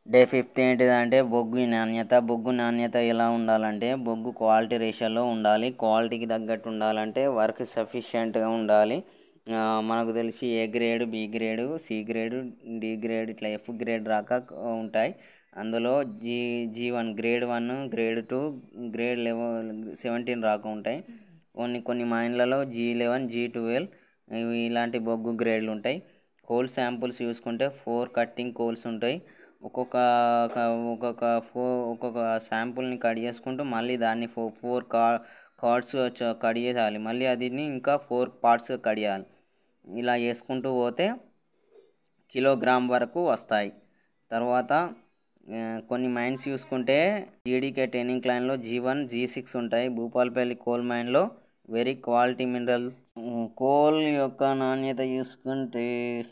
Day fifth ఏంటిదంటే బొగ్గు నాణ్యత ఎలా ఉండాలంటే బొగ్గు క్వాలిటీ రేషియోలో ఉండాలి. క్వాలిటీకి తగ్గట్టు ఉండాలంటే వర్క్ సఫిషియెంట్‌గా ఉండాలి. మనకు తెలిసి A grade, B grade, C grade, D grade ఇట్లా ఎఫ్ గ్రేడ్ దాకా ఉంటాయి. అందులో జీ1 గ్రేడ్ 1, గ్రేడ్ 2, గ్రేడ్ 17 దాకా ఉంటాయి. కొన్ని మైన్లలో G11, G12 ఇలాంటి బొగ్గు గ్రేడ్లు ఉంటాయి. కోల్ శాంపుల్స్ చూసుకుంటే 4 కట్టింగ్ కోల్స్ ఉంటాయి. ఒక్కొక్క ఒక్కొక్క శాంపుల్ని కట్ చేసుకుంటూ మళ్ళీ దాన్ని 4 కార్డ్స్ కట్ చేయాలి. మళ్ళీ అదిని ఇంకా 4 పార్ట్స్గా కట్ చేయాలి. ఇలా చేసుకుంటూ పోతే కిలోగ్రామ్ వరకు వస్తాయి. తర్వాత కొన్ని మైన్స్ చూసుకుంటే జీడీకే 10 ఇంక్లైన్లో G1, G6 ఉంటాయి. భూపాలపల్లి కోల్ మైన్లో వెరీ క్వాలిటీ మినరల్. కోల్ యొక్క నాణ్యత చూసుకుంటే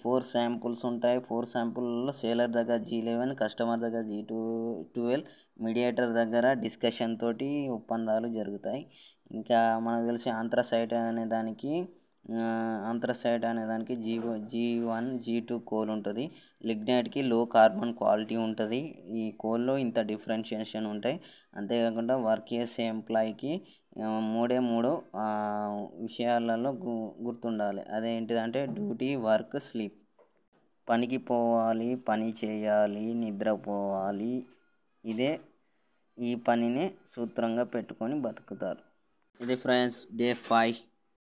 4 శాంపుల్స్ ఉంటాయి. 4 శాంపుల్లో సేలర్ దగ్గర G11, కస్టమర్ దగ్గర G12, మీడియేటర్ దగ్గర డిస్కషన్ తోటి ఒప్పందాలు జరుగుతాయి. ఇంకా మనకు తెలిసి ఆంథ్రసైట్ అనే దానికి G1, G2 కోల్ ఉంటుంది. లిగ్నైట్కి లో కార్బన్ క్వాలిటీ ఉంటుంది. ఈ కోల్లో ఇంత డిఫరెన్షియేషన్ ఉంటాయి. అంతేకాకుండా వర్క్ చేసే ఎంప్లాయీకి 3 విషయాలలో గుర్తుండాలి. అదేంటిదంటే డ్యూటీ, వర్క్, స్లీప్. పనికి పోవాలి, పని చేయాలి, నిద్రపోవాలి. ఈ పనినే సూత్రంగా పెట్టుకొని బతుకుతారు. ఇది ఫ్రెండ్స్ డే 5.